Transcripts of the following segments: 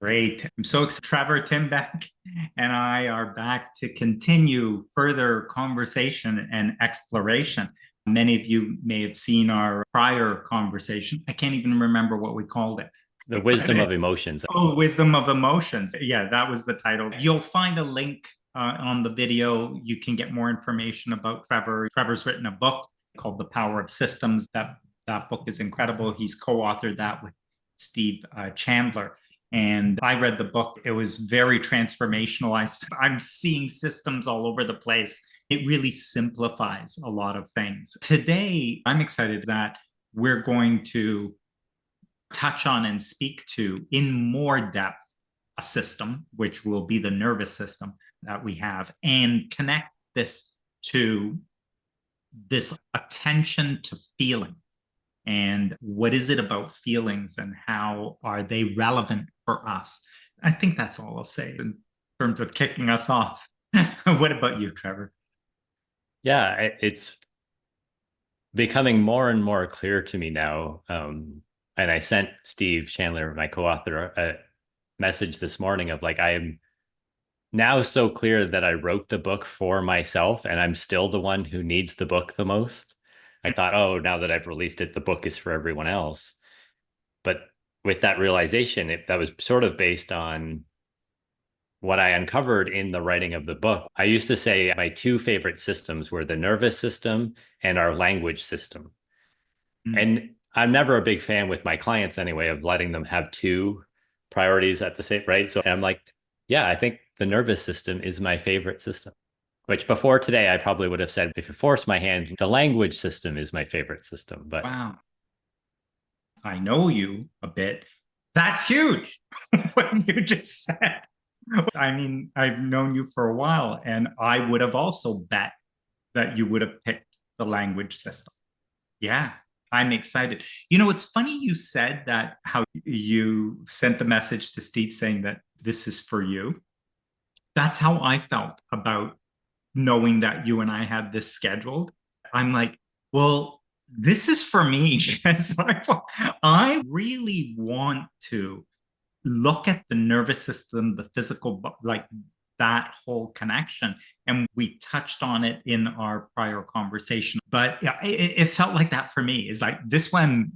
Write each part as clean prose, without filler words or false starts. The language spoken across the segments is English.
Great. I'm so excited. Trevor Timbeck and I are back to continue further conversation and exploration. Many of you may have seen our prior conversation. I can't even remember what we called it. The wisdom of emotions. Oh, Wisdom of Emotions. Yeah, that was the title. You'll find a link on the video. You can get more information about Trevor. Trevor's written a book called The Power of Systems. That book is incredible. He's co-authored that with Steve Chandler. And I read the book. It was very transformational. I'm seeing systems all over the place. It really simplifies a lot of things. Today, I'm excited that we're going to touch on and speak to in more depth a system, which will be the nervous system that we have, and connect this to this attention to feeling. And what is it about feelings and how are they relevant for us? I think that's all I'll say in terms of kicking us off. What about you, Trevor? Yeah, it's becoming more and more clear to me now. And I sent Steve Chandler, my co-author, a message this morning of like, I am now so clear that I wrote the book for myself and I'm still the one who needs the book the most. I thought, oh, now that I've released it, the book is for everyone else. But with that realization, that was sort of based on what I uncovered in the writing of the book. I used to say my two favorite systems were the nervous system and our language system. Mm. And I'm never a big fan with my clients anyway of letting them have two priorities at the same, right? So I'm like, yeah, I think the nervous system is my favorite system. Which before today, I probably would have said, if you force my hand, the language system is my favorite system. But Wow. I know you a bit. That's huge. What you just said. I mean, I've known you for a while, and I would have also bet that you would have picked the language system. Yeah, I'm excited. You know, it's funny you said that how you sent the message to Steve saying that this is for you. That's how I felt about knowing that you and I had this scheduled. I'm like, well, this is for me because I really want to look at the nervous system, the physical, like that whole connection. And we touched on it in our prior conversation, but yeah, it felt like that for me. Is like this one,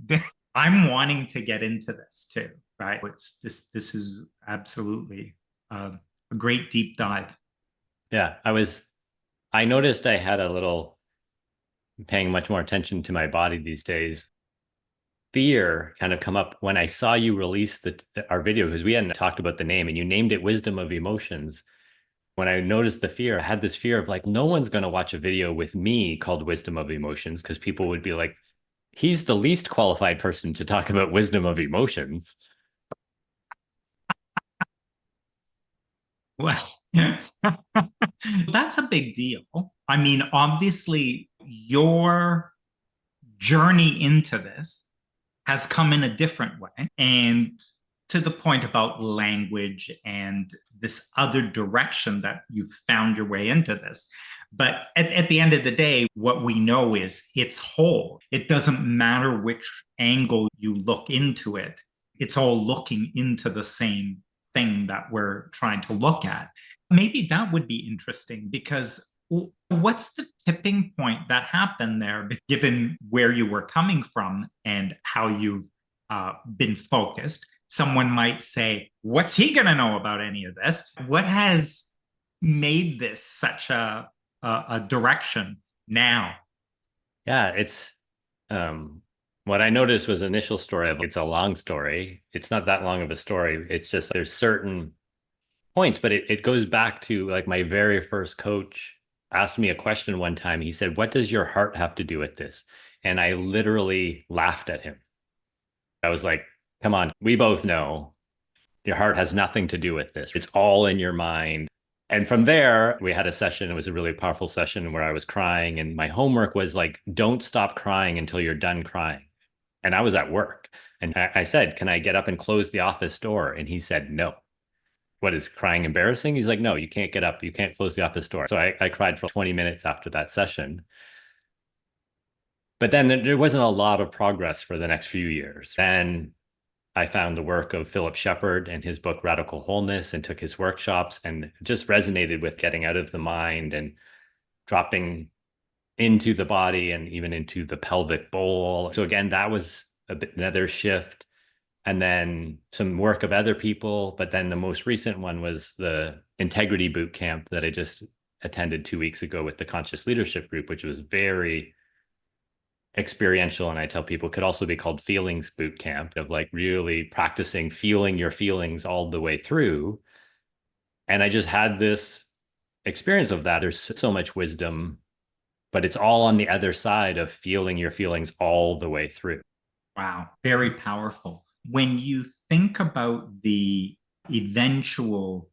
I'm wanting to get into this too, right? It's this is absolutely a great deep dive. yeah, I noticed I had a little paying much more attention to my body these days. Fear kind of come up when I saw you release our video because we hadn't talked about the name and you named it Wisdom of Emotions. When I noticed the fear, I had this fear of like, no one's going to watch a video with me called Wisdom of Emotions because people would be like, he's the least qualified person to talk about wisdom of emotions. Well, that's a big deal. I mean, obviously, your journey into this has come in a different way. And to the point about language and this other direction that you've found your way into this. But at the end of the day, what we know is it's whole. It doesn't matter which angle you look into it, it's all looking into the same thing that we're trying to look at. Maybe that would be interesting because what's the tipping point that happened there, given where you were coming from and how you've been focused? Someone might say, what's he going to know about any of this? What has made this such a direction now? Yeah, it's what I noticed was initial story of it's a long story. It's not that long of a story. It's just there's certain points, but it goes back to like my very first coach asked me a question one time. He said, what does your heart have to do with this? And I literally laughed at him. I was like, come on, we both know your heart has nothing to do with this. It's all in your mind. And from there, we had a session. It was a really powerful session where I was crying. And my homework was like, don't stop crying until you're done crying. And I was at work. And I said, can I get up and close the office door? And he said, no. What, is crying embarrassing? He's like, no, you can't get up. You can't close the office door. So I cried for 20 minutes after that session. But then there wasn't a lot of progress for the next few years. And I found the work of Philip Shepard and his book Radical Wholeness and took his workshops and just resonated with getting out of the mind and dropping into the body and even into the pelvic bowl. So again, that was another shift. And then some work of other people. But then the most recent one was the integrity boot camp that I just attended 2 weeks ago with the conscious leadership group, which was very experiential. And I tell people it could also be called feelings boot camp, of like really practicing feeling your feelings all the way through. And I just had this experience of that. There's so much wisdom, but it's all on the other side of feeling your feelings all the way through. Wow, very powerful. When you think about the eventual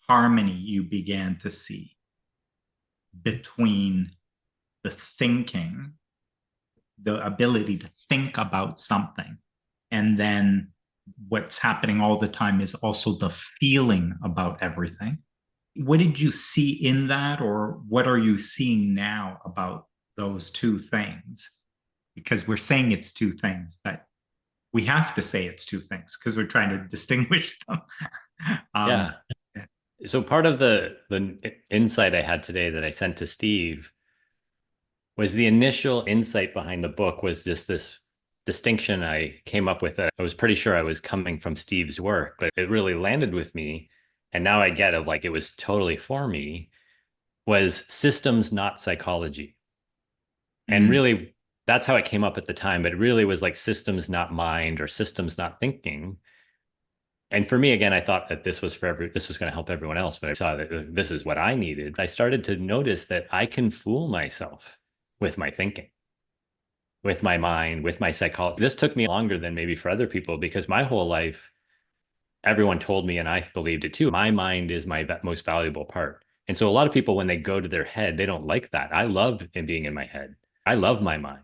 harmony you began to see between the thinking, the ability to think about something, and then what's happening all the time is also the feeling about everything. What did you see in that, or what are you seeing now about those two things? Because we're saying it's two things, but we have to say it's two things because we're trying to distinguish them. Yeah. um, So part of the insight I had today that I sent to Steve was the initial insight behind the book was just this distinction I came up with. I was pretty sure I was coming from Steve's work, but it really landed with me. And now I get it, like it was totally for me, was systems, not psychology. And mm, really, that's how it came up at the time. But it really was like systems, not mind, or systems, not thinking. And for me, again, I thought that this was going to help everyone else, but I saw that this is what I needed. I started to notice that I can fool myself with my thinking, with my mind, with my psychology. This took me longer than maybe for other people because my whole life, everyone told me, and I believed it too, my mind is my most valuable part. And so a lot of people, when they go to their head, they don't like that. I love being in my head. I love my mind.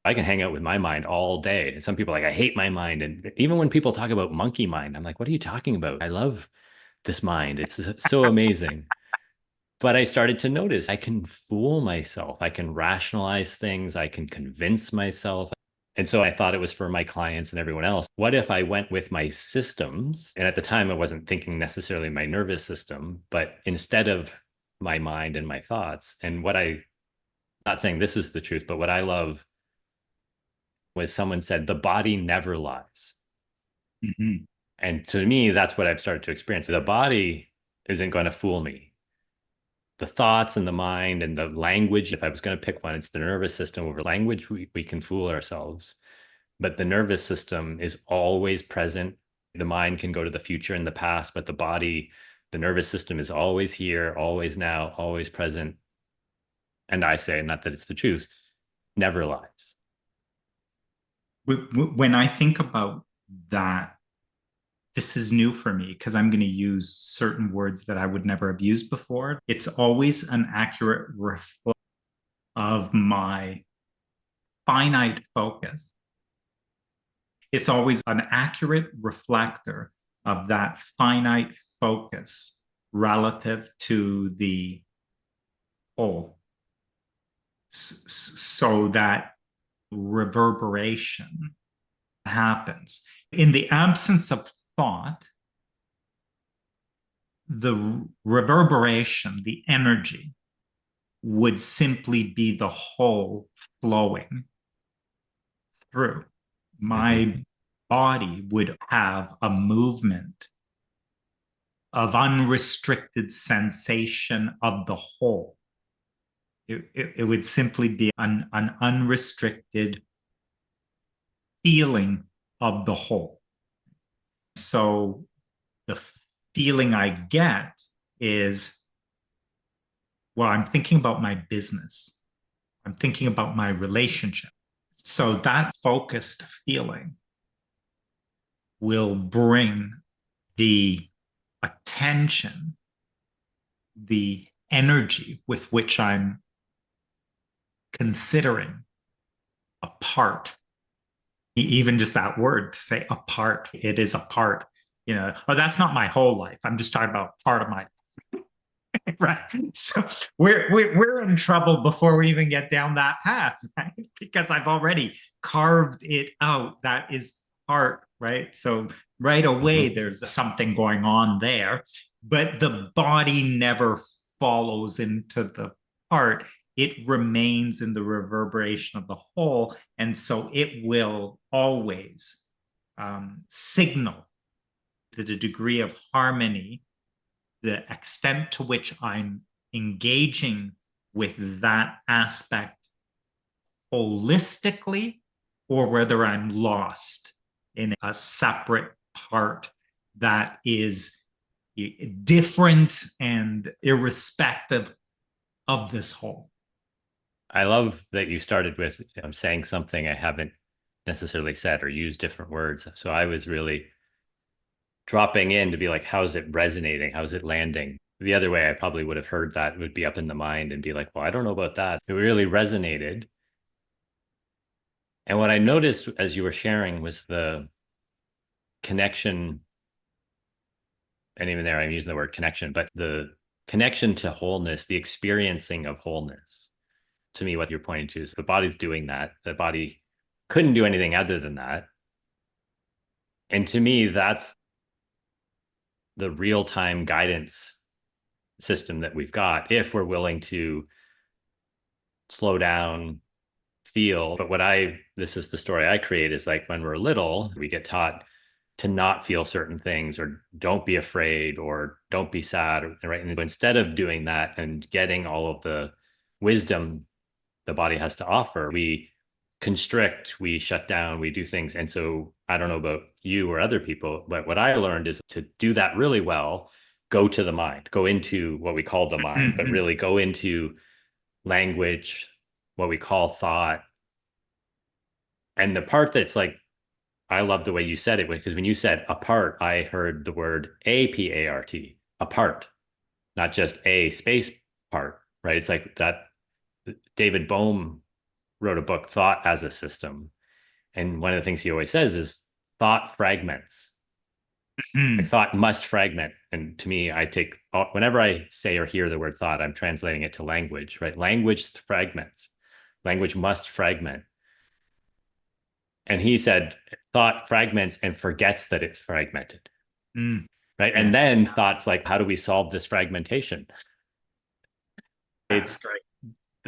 I can hang out with my mind all day. And some people are like, I hate my mind. And even when people talk about monkey mind, I'm like, what are you talking about? I love this mind. It's so amazing. But I started to notice I can fool myself. I can rationalize things. I can convince myself. And so I thought it was for my clients and everyone else. What if I went with my systems? And at the time, I wasn't thinking necessarily my nervous system, but instead of my mind and my thoughts. And not saying this is the truth, but what I love was someone said, the body never lies. mhm. And to me, that's what I've started to experience. The body isn't going to fool me. The thoughts and the mind and the language, if I was going to pick one, it's the nervous system. Over language, we can fool ourselves. But the nervous system is always present. The mind can go to the future and the past, but the body, the nervous system is always here, always now, always present. And I say, not that it's the truth, never lies. When I think about that, this is new for me because I'm going to use certain words that I would never have used before. It's always an accurate reflection of my finite focus. It's always an accurate reflector of that finite focus relative to the whole. So that reverberation happens. In the absence of thought, the reverberation, the energy, would simply be the whole flowing through. Mm-hmm. My body would have a movement of unrestricted sensation of the whole. It would simply be an unrestricted feeling of the whole. So the feeling I get is, well, I'm thinking about my business. I'm thinking about my relationship. So that focused feeling will bring the attention, the energy with which I'm considering a part. Even just that word to say a part, it is a part. Oh, that's not my whole life. I'm just talking about part of my right. So we're in trouble before we even get down that path, right? Because I've already carved it out. That is heart, right? So right away, Mhm. there's something going on there, but the body never follows into the heart. It remains in the reverberation of the whole. And so it will always signal the degree of harmony, the extent to which I'm engaging with that aspect holistically, or whether I'm lost in a separate part that is different and irrespective of this whole. I love that you started with saying something I haven't necessarily said or used different words. So I was really dropping in to be like, how's it resonating? How's it landing? The other way I probably would have heard that would be up in the mind and be like, well, I don't know about that. It really resonated. And what I noticed as you were sharing was the connection. And even there, I'm using the word connection, but the connection to wholeness, the experiencing of wholeness. To me, what you're pointing to is the body's doing that. The body couldn't do anything other than that. And to me, that's the real time guidance system that we've got if we're willing to slow down, feel. But this is the story I create is like when we're little, we get taught to not feel certain things or don't be afraid or don't be sad. Right. And instead of doing that and getting all of the wisdom the body has to offer, we constrict, we shut down, we do things. And so I don't know about you or other people, but what I learned is to do that really well, go to the mind, go into what we call the mind, but really go into language, what we call thought. And the part that's like, I love the way you said it because when you said apart, I heard the word apart, apart, not just a space part, right? It's like that David Bohm wrote a book, Thought as a System. And one of the things he always says is thought fragments. Like thought must fragment. And to me, I take, whenever I say or hear the word thought, I'm translating it to language, right? Language fragments. Language must fragment. And he said, thought fragments and forgets that it's fragmented, right? Yeah, And then thoughts like, how do we solve this fragmentation? that's It's, great.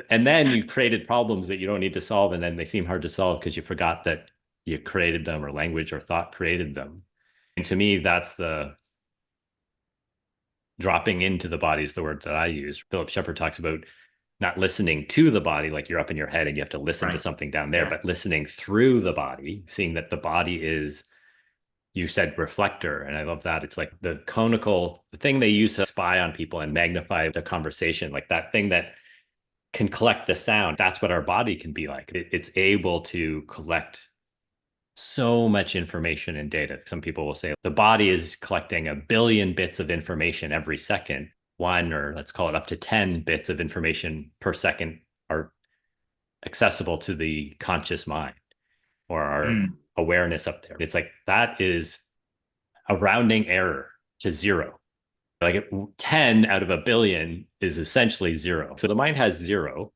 and then you created problems that you don't need to solve. And then they seem hard to solve because you forgot that you created them or language or thought created them. And to me, that's the dropping into the body is the word that I use. Philip Shepard talks about not listening to the body, like you're up in your head and you have to listen to Right. something down there, Yeah. but listening through the body, seeing that the body is, you said reflector. And I love that. It's like the conical, the thing they use to spy on people and magnify the conversation, like that thing that can collect the sound. That's what our body can be like. It's able to collect so much information and data. Some people will say the body is collecting 1 billion bits of information every second. One, or let's call it up to 10 bits of information per second are accessible to the conscious mind or our awareness up there. It's like that is a rounding error to zero. Like 10 out of 1 billion is essentially zero. So the mind has zero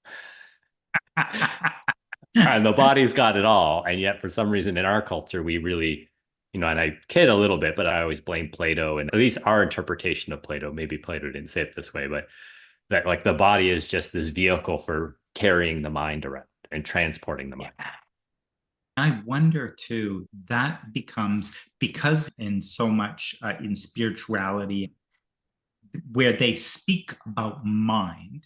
and the body's got it all. And yet, for some reason, in our culture, we really, and I kid a little bit, but I always blame Plato and at least our interpretation of Plato. Maybe Plato didn't say it this way, but that like the body is just this vehicle for carrying the mind around and transporting the mind. Yeah. I wonder too, that becomes because in so much in spirituality, where they speak about mind,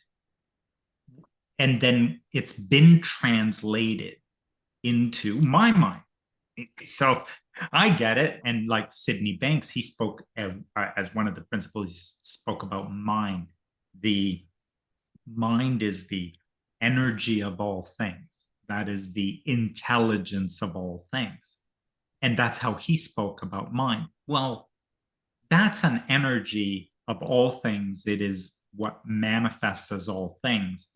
and then it's been translated into my mind. So I get it. And like Sydney Banks, he spoke as one of the principles, he spoke about mind. The mind is the energy of all things, that is the intelligence of all things. And that's how he spoke about mind. Well, that's an energy of all things. It is what manifests as all things.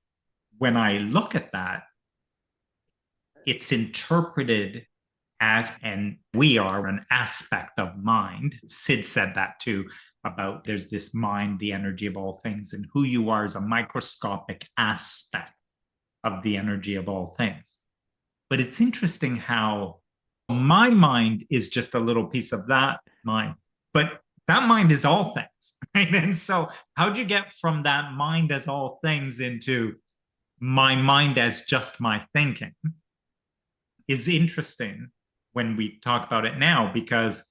When I look at that, it's interpreted as, and we are an aspect of mind. Sid said that too, about there's this mind, the energy of all things, and who you are is a microscopic aspect of the energy of all things. But it's interesting how My mind is just a little piece of that mind, but that mind is all things, right? And so, how'd you get from that mind as all things into my mind as just my thinking? Is interesting when we talk about it now because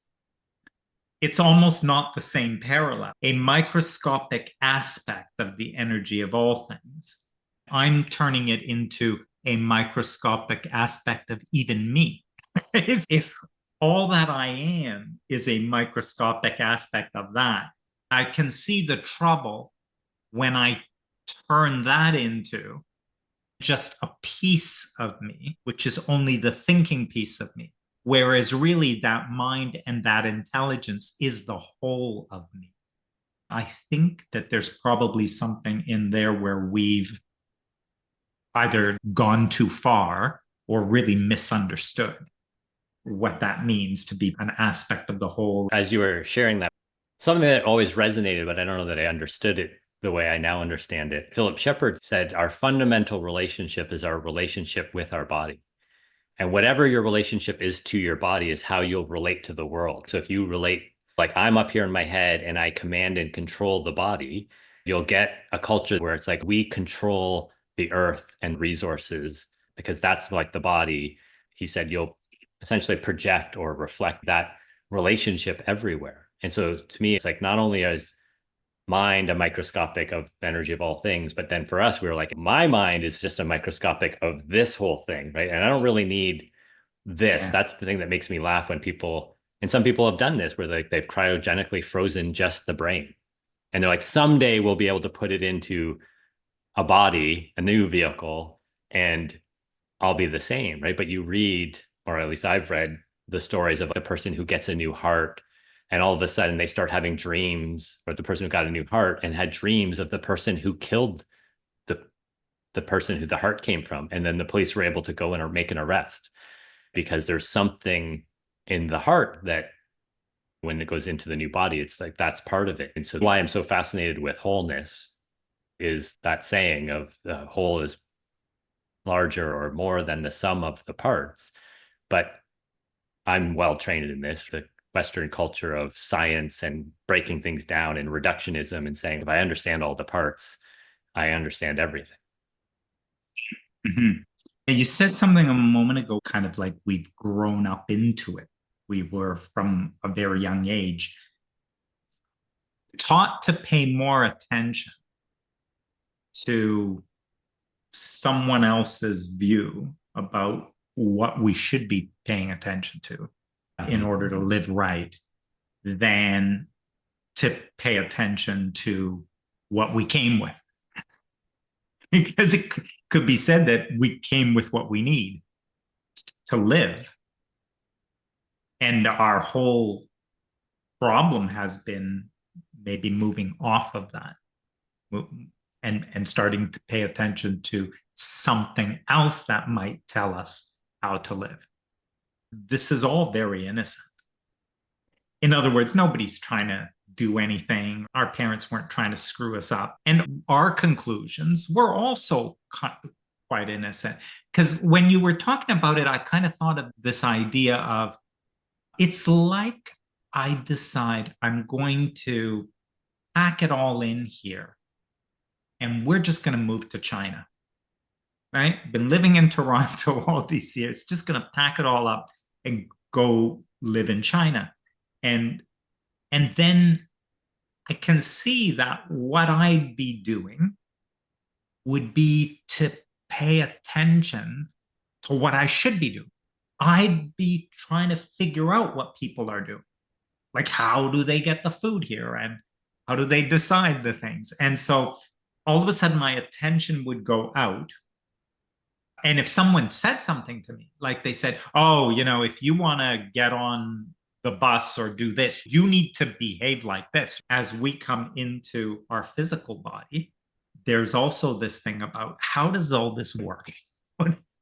it's almost not the same parallel. A microscopic aspect of the energy of all things. I'm turning it into a microscopic aspect of even me. If all that I am is a microscopic aspect of that, I can see the trouble when I turn that into just a piece of me, which is only the thinking piece of me. Whereas really that mind and that intelligence is the whole of me. I think that there's probably something in there where we've either gone too far or really misunderstood what that means to be an aspect of the whole. As you were sharing that, something that always resonated, but I don't know that I understood it the way I now understand it. Philip Shepard said, our fundamental relationship is our relationship with our body. And whatever your relationship is to your body is how you'll relate to the world. So if you relate, like I'm up here in my head and I command and control the body, you'll get a culture where it's like we control the earth and resources because that's like the body. He said you'll essentially project or reflect that relationship everywhere. And so to me, it's like not only is mind a microscopic of energy of all things, but then for us, we were like, my mind is just a microscopic of this whole thing, right? And I don't really need this. Yeah. That's the thing that makes me laugh when people, and some people have done this where they've cryogenically frozen just the brain. And they're like, someday we'll be able to put it into a body, a new vehicle, and I'll be the same, right? But you read, or at least I've read the stories of the person who gets a new heart and all of a sudden they start having dreams, or the person who got a new heart and had dreams of the person who killed the the person who the heart came from. And then the police were able to go in or make an arrest because there's something in the heart that when it goes into the new body, it's like that's part of it. And so why I'm so fascinated with wholeness is that saying of the whole is larger or more than the sum of the parts. But I'm well trained in this, the Western culture of science and breaking things down and reductionism and saying, if I understand all the parts, I understand everything. Mm-hmm. And you said something a moment ago, kind of like we've grown up into it. We were from a very young age taught to pay more attention to someone else's view about what we should be paying attention to in order to live right than to pay attention to what we came with. Because it could be said that we came with what we need to live. And our whole problem has been maybe moving off of that and starting to pay attention to something else that might tell us how to live. This is all very innocent. In other words, nobody's trying to do anything. Our parents weren't trying to screw us up. And our conclusions were also quite innocent. Because when you were talking about it, I kind of thought of this idea of it's like I decide I'm going to pack it all in here and we're just going to move to China. Right? Been living in Toronto all these years, just going to pack it all up and go live in China. And then I can see that what I'd be doing would be to pay attention to what I should be doing. I'd be trying to figure out what people are doing. Like, how do they get the food here? And how do they decide the things? And so all of a sudden, my attention would go out. And if someone said something to me, like they said, oh, if you want to get on the bus or do this, you need to behave like this. As we come into our physical body, there's also this thing about how does all this work?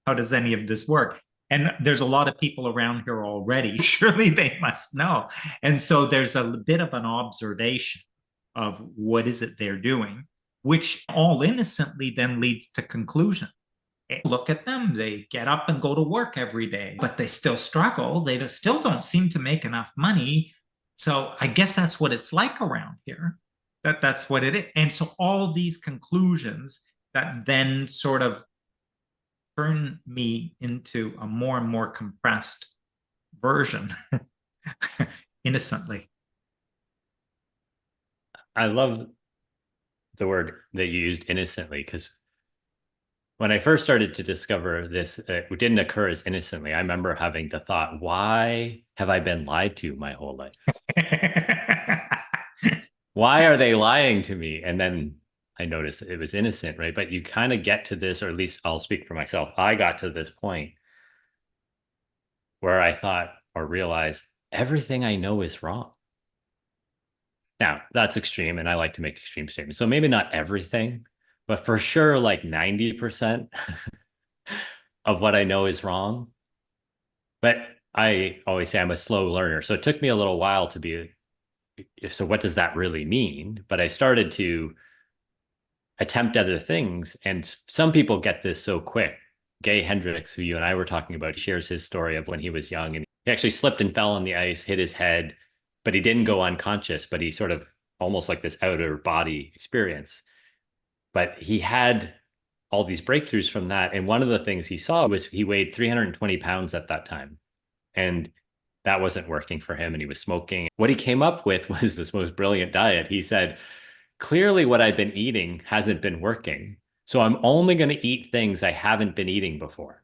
How does any of this work? And there's a lot of people around here already. Surely they must know. And so there's a bit of an observation of what is it they're doing, which all innocently then leads to conclusion. Look at them. They get up and go to work every day, but they still struggle. They still don't seem to make enough money. So I guess that's what it's like around here. That's what it is. And so all these conclusions that then sort of turn me into a more and more compressed version innocently. I love the word that you used, innocently, because when I first started to discover this, it didn't occur as innocently. I remember having the thought, why have I been lied to my whole life? Why are they lying to me? And then I noticed it was innocent, right? But you kind of get to this, or at least I'll speak for myself. I got to this point where I thought or realized everything I know is wrong. Now, that's extreme, and I like to make extreme statements. So maybe not everything, but for sure, like 90% of what I know is wrong. But I always say I'm a slow learner. So it took me a little while to be, so what does that really mean? But I started to attempt other things. And some people get this so quick. Gay Hendricks, who you and I were talking about, shares his story of when he was young and he actually slipped and fell on the ice, hit his head, but he didn't go unconscious, but he sort of almost like this outer body experience. But he had all these breakthroughs from that. And one of the things he saw was he weighed 320 pounds at that time. And that wasn't working for him. And he was smoking. What he came up with was this most brilliant diet. He said, clearly, what I've been eating hasn't been working. So I'm only going to eat things I haven't been eating before.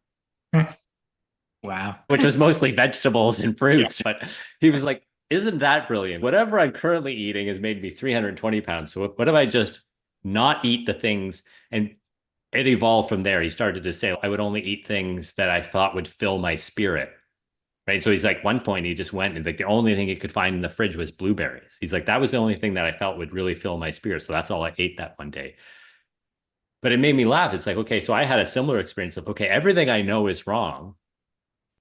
Wow. Which was mostly vegetables and fruits. Yeah. But he was like, isn't that brilliant? Whatever I'm currently eating has made me 320 pounds. So what if I just not eat the things? And it evolved from there. He started to say, I would only eat things that I thought would fill my spirit. Right. So he's like, one point he just went and like the only thing he could find in the fridge was blueberries. He's like, that was the only thing that I felt would really fill my spirit. So that's all I ate that one day. But it made me laugh. It's like, okay, so I had a similar experience of, okay, everything I know is wrong,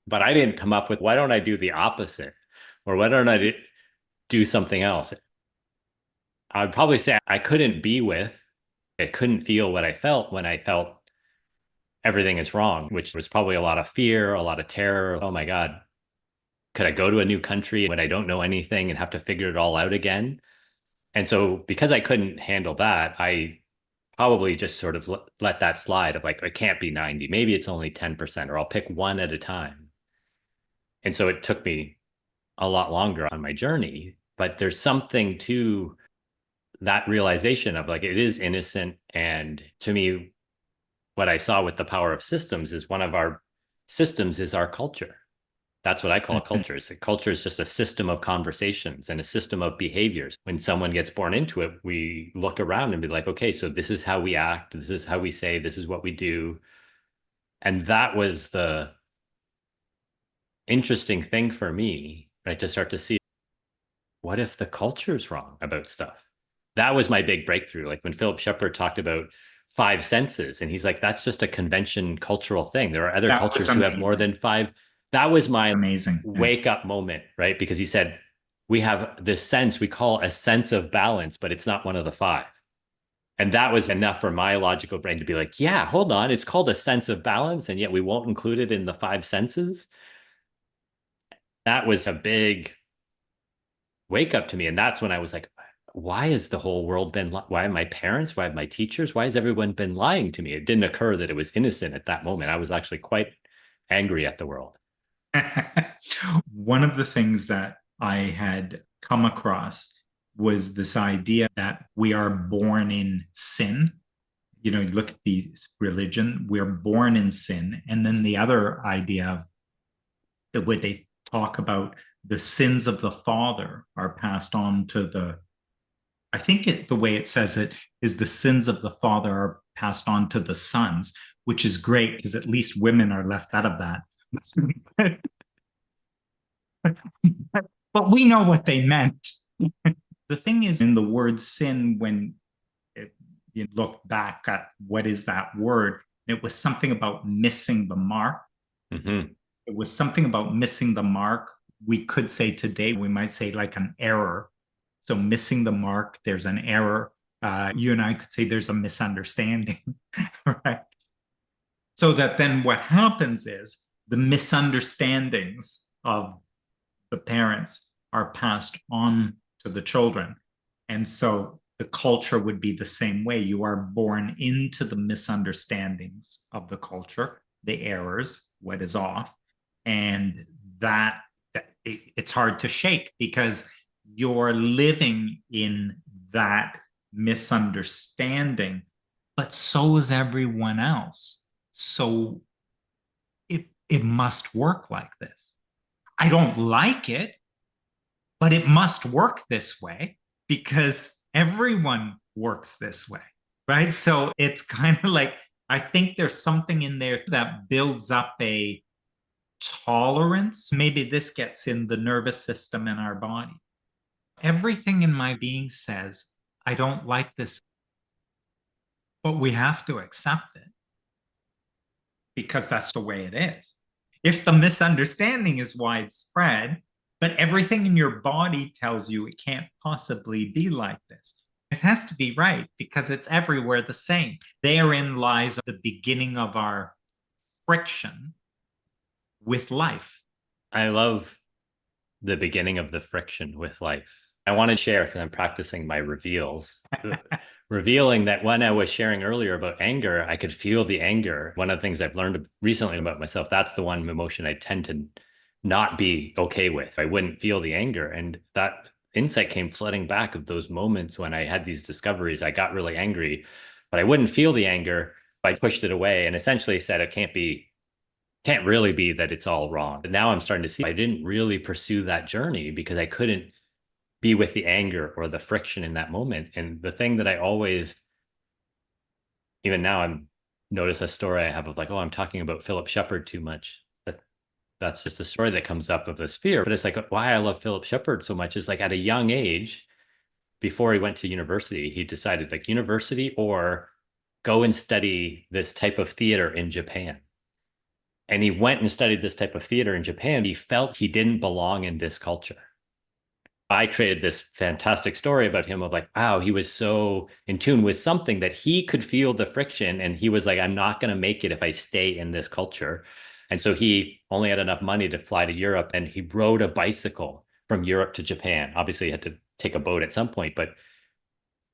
but I didn't come up with, why don't I do the opposite? Or why don't I do something else? I'd probably say I couldn't feel what I felt when I felt everything is wrong, which was probably a lot of fear, a lot of terror. Oh my God, could I go to a new country when I don't know anything and have to figure it all out again? And so because I couldn't handle that, I probably just sort of let that slide of like, it can't be 90. Maybe it's only 10%, or I'll pick one at a time. And so it took me a lot longer on my journey. But there's something to that realization of like, it is innocent. And to me, what I saw with the power of systems is one of our systems is our culture. That's what I call a culture. A culture is just a system of conversations and a system of behaviors. When someone gets born into it, we look around and be like, okay, so this is how we act. This is how we say, this is what we do. And that was the interesting thing for me, right? To start to see, what if the culture's wrong about stuff? That was my big breakthrough. Like when Philip Shepard talked about five senses, and he's like, that's just a convention cultural thing. There are other cultures who have more than five. That was my Amazing wake up moment, right? Because he said, we have this sense we call a sense of balance, but it's not one of the five. And that was enough for my logical brain to be like, yeah, hold on. It's called a sense of balance, and yet we won't include it in the five senses. That was a big wake up to me. And that's when I was like, why has the whole world been, why have my parents, why have my teachers, why has everyone been lying to me? It didn't occur that it was innocent at that moment. I was actually quite angry at the world. One of the things that I had come across was this idea that we are born in sin. You know, you look at the religion, we're born in sin. And then the other idea of the way they talk about the sins of the father are passed on to the, I think the way it says it is the sins of the father are passed on to the sons, which is great because at least women are left out of that. But we know what they meant. The thing is, in the word sin, when you look back at what is that word, it was something about missing the mark. Mm-hmm. It was something about missing the mark. We could say today, we might say like an error. So missing the mark, there's an error. You and I could say there's a misunderstanding, right? So that then what happens is the misunderstandings of the parents are passed on to the children. And so the culture would be the same way. You are born into the misunderstandings of the culture, the errors, what is off. And it's hard to shake because you're living in that misunderstanding, but so is everyone else. So it must work like this. I don't like it, but it must work this way because everyone works this way, right? So it's kind of like, I think there's something in there that builds up a tolerance. Maybe this gets in the nervous system in our body. Everything in my being says, I don't like this, but we have to accept it because that's the way it is. If the misunderstanding is widespread, but everything in your body tells you it can't possibly be like this, it has to be right because it's everywhere the same. Therein lies the beginning of our friction with life. I love the beginning of the friction with life. I want to share because I'm practicing my reveals. Revealing that when I was sharing earlier about anger, I could feel the anger. One of the things I've learned recently about myself, that's the one emotion I tend to not be okay with. I wouldn't feel the anger. And that insight came flooding back of those moments when I had these discoveries. I got really angry, but I wouldn't feel the anger. I pushed it away and essentially said, it can't really be that it's all wrong. But now I'm starting to see I didn't really pursue that journey because I couldn't be with the anger or the friction in that moment. And the thing that I always, even now, I'm notice a story I have of like, oh, I'm talking about Philip Shepard too much. That's just a story that comes up of this fear. But it's like why I love Philip Shepard so much is like at a young age, before he went to university, he decided like university or go and study this type of theater in Japan. And he went and studied this type of theater in Japan. He felt he didn't belong in this culture. I created this fantastic story about him of like, wow, he was so in tune with something that he could feel the friction. And he was like, I'm not going to make it if I stay in this culture. And so he only had enough money to fly to Europe and he rode a bicycle from Europe to Japan. Obviously, he had to take a boat at some point, but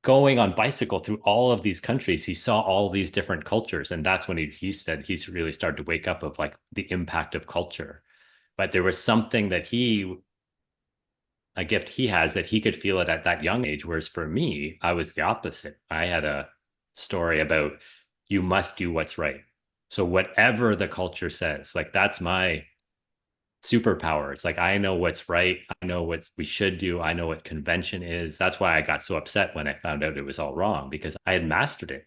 going on bicycle through all of these countries, he saw all these different cultures. And that's when he said he's really started to wake up of like the impact of culture. But there was something that a gift he has that he could feel it at that young age. Whereas for me, I was the opposite. I had a story about you must do what's right. So whatever the culture says, like that's my superpower. It's like I know what's right. I know what we should do. I know what convention is. That's why I got so upset when I found out it was all wrong because I had mastered it.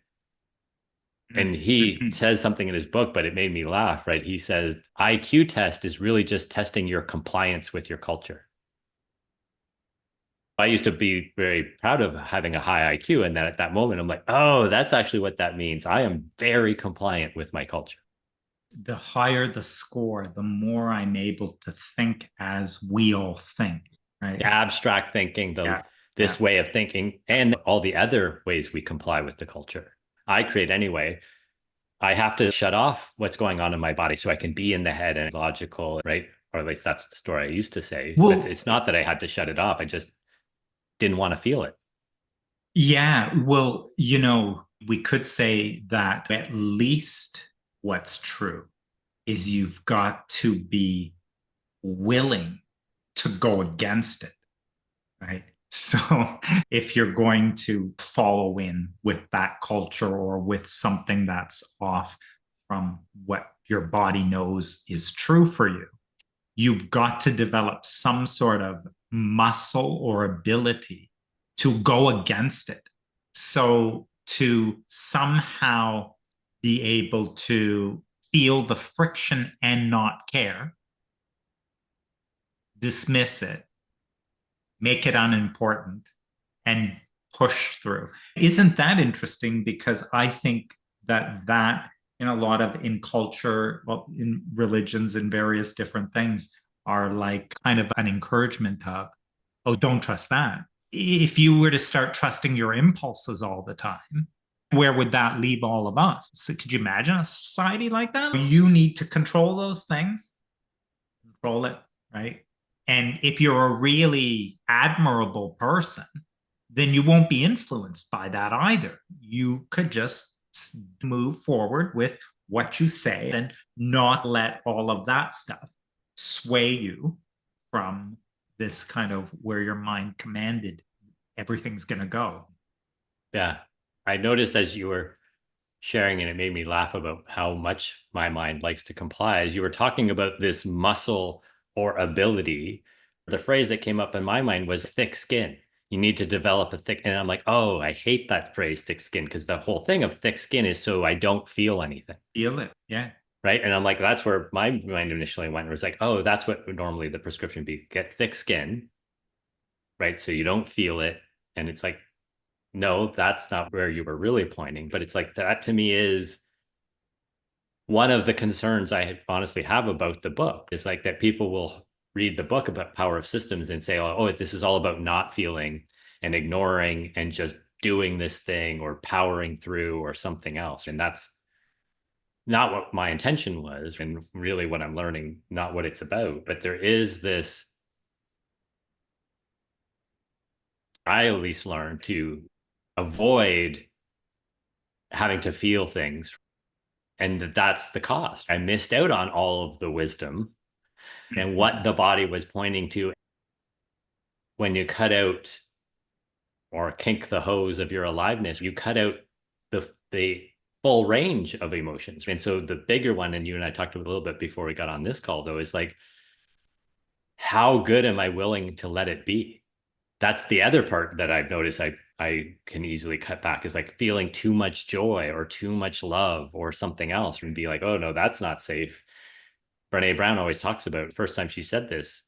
And he says something in his book, but it made me laugh, right? He says IQ test is really just testing your compliance with your culture. I used to be very proud of having a high IQ. And then at that moment, I'm like, oh, that's actually what that means. I am very compliant with my culture. The higher the score, the more I'm able to think as we all think, right? The abstract thinking, Yeah. Yeah. this way of thinking, and all the other ways we comply with the culture. I create anyway. I have to shut off what's going on in my body so I can be in the head and logical, right? Or at least that's the story I used to say. But Well, it's not that I had to shut it off. I just didn't want to feel it. yeah. Well, we could say that at least what's true is you've got to be willing to go against it, right? So if you're going to follow in with that culture or with something that's off from what your body knows is true for you, you've got to develop some sort of muscle or ability to go against it. So to somehow be able to feel the friction and not care, dismiss it, make it unimportant, and push through. Isn't that interesting? Because I think that in a lot of in culture, well, in religions and various different things are like kind of an encouragement of, oh, don't trust that. If you were to start trusting your impulses all the time, Where would that leave all of us? So could you imagine a society like that? You need to control those things, control it, right? And if you're a really admirable person, then you won't be influenced by that either. You could just move forward with what you say and not let all of that stuff sway you from this kind of where your mind commanded everything's going to go. Yeah. I noticed as you were sharing, and it made me laugh about how much my mind likes to comply. As you were talking about this muscle or ability, the phrase that came up in my mind was thick skin. You need to develop a thick, and I'm like, oh, I hate that phrase, thick skin, because the whole thing of thick skin is so I don't feel anything. Feel it. Yeah. Right. And I'm like, that's where my mind initially went. It was like, oh, that's what normally the prescription be, get thick skin, right? So you don't feel it. And it's like, no, that's not where you were really pointing. But it's like that to me is one of the concerns I honestly have about the book is like that people will read the book about power of systems and say, oh, this is all about not feeling and ignoring and just doing this thing or powering through or something else. And that's not what my intention was. And really what I'm learning, not what it's about. But there is this, I at least learned to avoid having to feel things, and that's the cost. I missed out on all of the wisdom and what the body was pointing to when you cut out or kink the hose of your aliveness. You cut out the full range of emotions. And so the bigger one, and you and I talked a little bit before we got on this call, though, is like, how good am I willing to let it be? That's the other part that I've noticed I can easily cut back, is like feeling too much joy or too much love or something else, and be like, oh no, that's not safe. Brene Brown always talks about, first time she said this,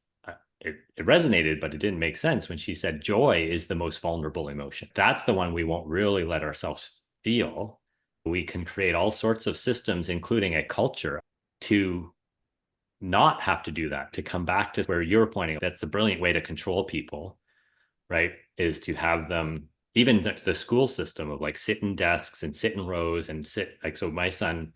it resonated, but it didn't make sense when she said joy is the most vulnerable emotion. That's the one we won't really let ourselves feel. We can create all sorts of systems, including a culture, to not have to do that, to come back to where you're pointing. That's a brilliant way to control people, right? Is to have them, even the school system of like sit in desks and sit in rows and sit like, so my son,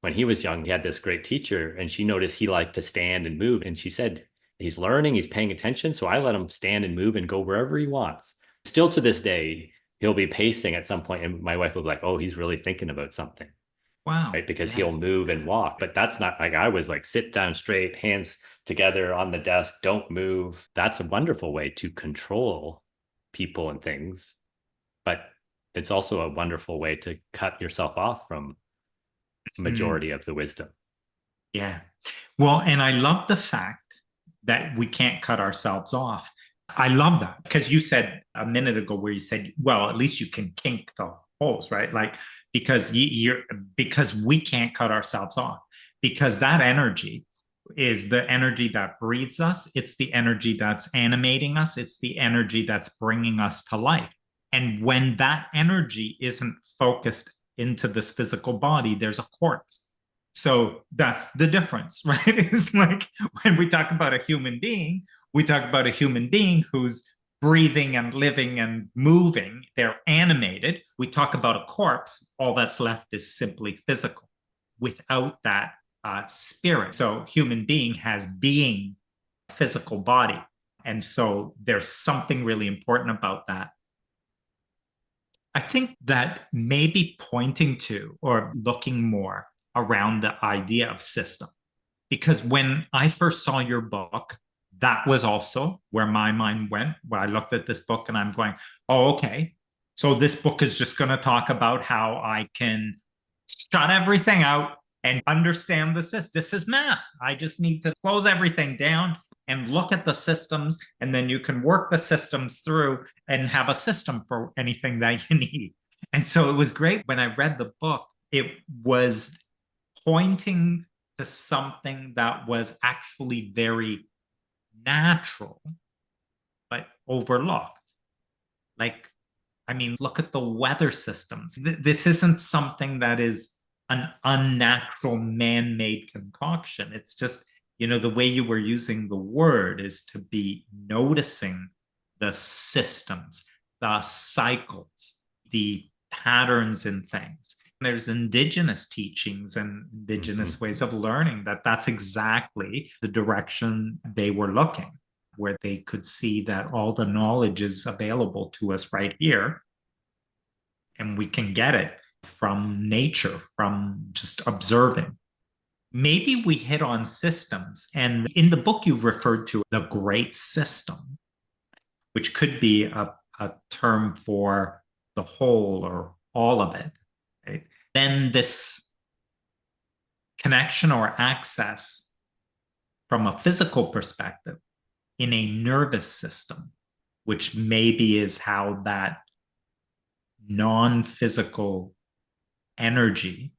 when he was young, he had this great teacher and she noticed he liked to stand and move. And she said, he's learning, he's paying attention. So I let him stand and move and go wherever he wants. Still to this day, he'll be pacing at some point, and my wife will be like, oh, he's really thinking about something. Wow. Right. Because Yeah. he'll move and walk. But that's not like, I was like, sit down straight, hands together on the desk, don't move. That's a wonderful way to control people and things. But it's also a wonderful way to cut yourself off from majority of the wisdom. Yeah. Well, and I love the fact that we can't cut ourselves off. I love that because you said a minute ago where you said, well, at least you can kink the holes, right? Like because you're because we can't cut ourselves off, because that energy is the energy that breathes us. It's the energy that's animating us. It's the energy that's bringing us to life. And when that energy isn't focused into this physical body, there's a corpse. So that's the difference, right? It's like when we talk about a human being, we talk about a human being who's breathing and living and moving. They're animated. We talk about a corpse. All that's left is simply physical without that spirit. So human being has being, physical body. And so there's something really important about that. I think that maybe pointing to or looking more around the idea of system. Because when I first saw your book, that was also where my mind went. Where I looked at this book and I'm going, oh, okay. So this book is just going to talk about how I can shut everything out and understand the system. This is math. I just need to close everything down and look at the systems, and then you can work the systems through and have a system for anything that you need. And so it was great when I read the book. It was pointing to something that was actually very natural, but overlooked. Like, I mean, look at the weather systems. This isn't something that is an unnatural man made concoction. It's just, the way you were using the word is to be noticing the systems, the cycles, the patterns in things. There's indigenous teachings and indigenous ways of learning that's exactly the direction they were looking, where they could see that all the knowledge is available to us right here, and we can get it from nature, from just observing. Maybe we hit on systems. And in the book, you've referred to the great system, which could be a term for the whole or all of it. Right? Then this connection or access from a physical perspective in a nervous system, which maybe is how that non physical energy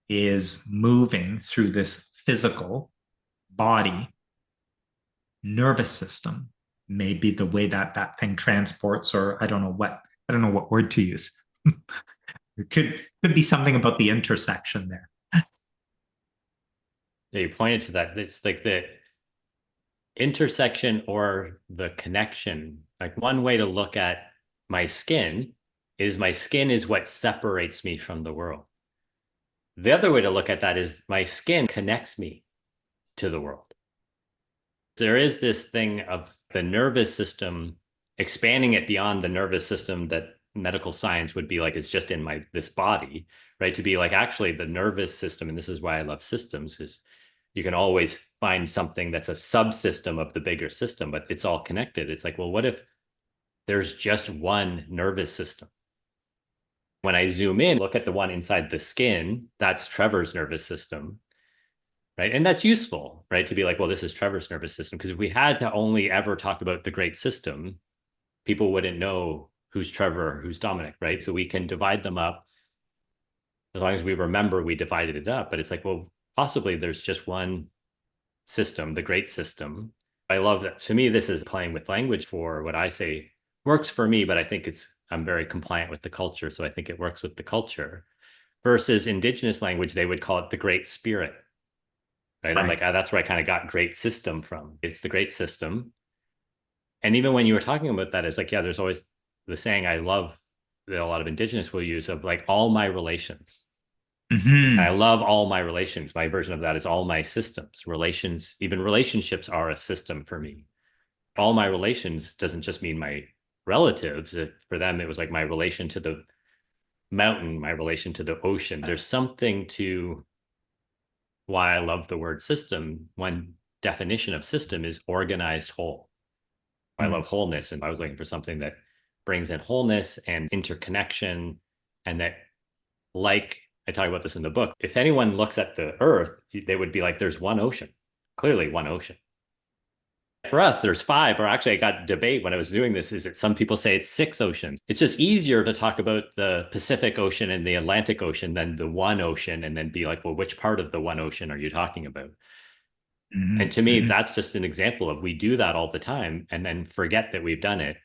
is moving through this physical body nervous system, maybe the way that that thing transports, or I don't know what word to use. It could be something about the intersection there. Yeah, you pointed to that. It's like the intersection or the connection. Like one way to look at my skin is what separates me from the world. The other way to look at that is my skin connects me to the world. There is this thing of the nervous system, expanding it beyond the nervous system that medical science would be like, it's just in this body, right? To be like, actually the nervous system, and this is why I love systems, is you can always find something that's a subsystem of the bigger system, but it's all connected. It's like, well, what if there's just one nervous system? When I zoom in, look at the one inside the skin, that's Trevor's nervous system, right? And that's useful, right? To be like, well, this is Trevor's nervous system. Because if we had to only ever talk about the great system, people wouldn't know who's Trevor, who's Dominic, right? So we can divide them up as long as we remember we divided it up. But it's like, well, possibly there's just one system, the great system. I love that. To me, this is playing with language for what I say works for me, but I think I'm very compliant with the culture. So I think it works with the culture. Versus indigenous language, they would call it the great spirit. Right? I'm like, that's where I kind of got great system from. It's the great system. And even when you were talking about that, it's like, yeah, there's always the saying I love that a lot of indigenous will use of like all my relations. Mm-hmm. I love all my relations. My version of that is all my systems. Relations, even relationships are a system for me. All my relations doesn't just mean my relatives. For them, it was like my relation to the mountain, my relation to the ocean. There's something to why I love the word system. One definition of system is organized whole. I love wholeness, and I was looking for something that brings in wholeness and interconnection, and that, like I talk about this in the book, if anyone looks at the earth, they would be like, there's one ocean, clearly one ocean. For us, there's five, or actually I got debate when I was doing this, is that some people say it's six oceans. It's just easier to talk about the Pacific Ocean and the Atlantic Ocean than the one ocean, and then be like, well, which part of the one ocean are you talking about? Mm-hmm. And to me, that's just an example of we do that all the time and then forget that we've done it.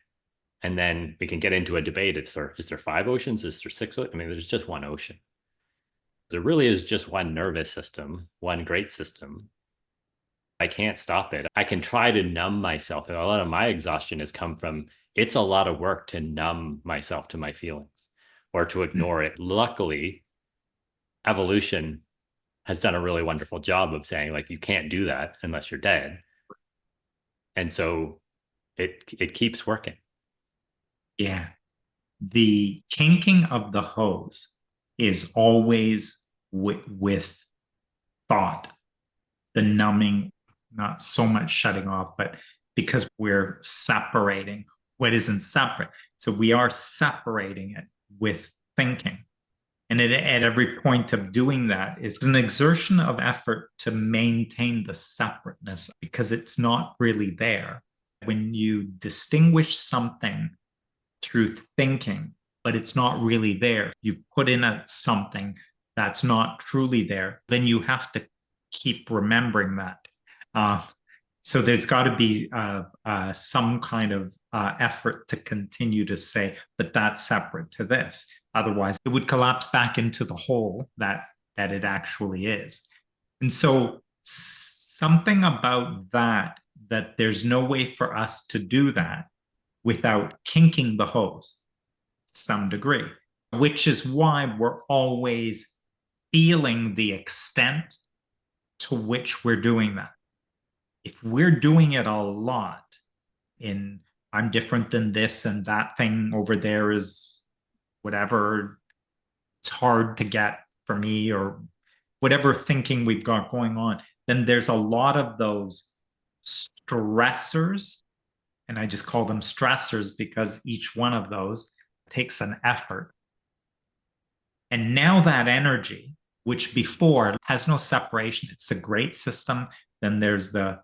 And then we can get into a debate. Is there five oceans? Is there six? I mean, there's just one ocean. There really is just one nervous system, one great system. I can't stop it. I can try to numb myself. And a lot of my exhaustion has come from it's a lot of work to numb myself to my feelings or to ignore it. Luckily, evolution has done a really wonderful job of saying, like, you can't do that unless you're dead. And so it keeps working. Yeah. The kinking of the hose is always with thought. The numbing, not so much shutting off, but because we're separating what isn't separate. So we are separating it with thinking. And at every point of doing that, it's an exertion of effort to maintain the separateness because it's not really there. When you distinguish something through thinking, but it's not really there, you put in something that's not truly there, then you have to keep remembering that. So there's got to be some kind of effort to continue to say, but that's separate to this. Otherwise, it would collapse back into the whole that it actually is. And so something about that there's no way for us to do that without kinking the hose to some degree. which is why we're always feeling the extent to which we're doing that. If we're doing it a lot in, I'm different than this and that thing over there is whatever, it's hard to get for me, or whatever thinking we've got going on, then there's a lot of those stressors. And I just call them stressors because each one of those takes an effort. And now that energy, which before has no separation, it's a great system. Then there's the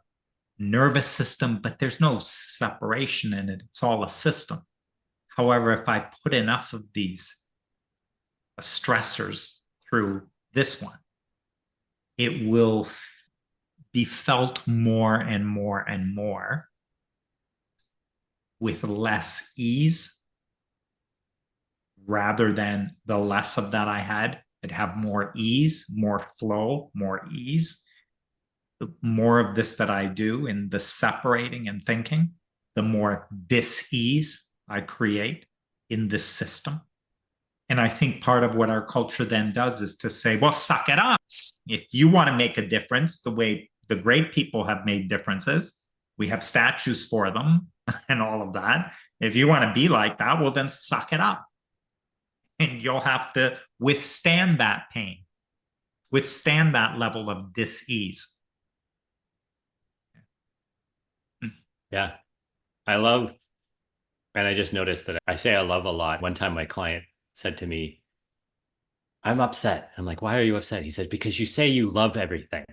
nervous system, but there's no separation in it. It's all a system. However, if I put enough of these stressors through this one, it will be felt more and more and more with less ease, rather than the less of that I had. I'd have more ease, more flow, more ease. The more of this that I do in the separating and thinking, the more dis-ease I create in this system. And I think part of what our culture then does is to say, well, suck it up. If you want to make a difference the way the great people have made differences, we have statues for them and all of that. If you want to be like that, well, then suck it up. And you'll have to withstand that pain, withstand that level of dis-ease. Yeah. I love, and I just noticed that I say I love a lot. One time my client said to me, I'm upset. I'm like, why are you upset? He said, because you say you love everything.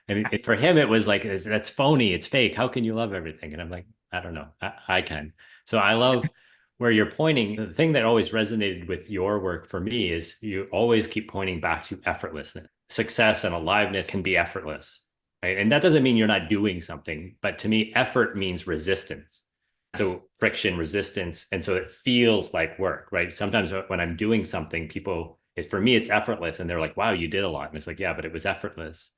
And for him, it was like, that's phony. It's fake. How can you love everything? And I'm like, I don't know. I can. So I love where you're pointing. The thing that always resonated with your work for me is you always keep pointing back to effortlessness. Success and aliveness can be effortless. Right? And that doesn't mean you're not doing something. But to me, effort means resistance. So friction, resistance. And so it feels like work, right? Sometimes when I'm doing something, people, for me, it's effortless. And they're like, wow, you did a lot. And it's like, yeah, but it was effortless.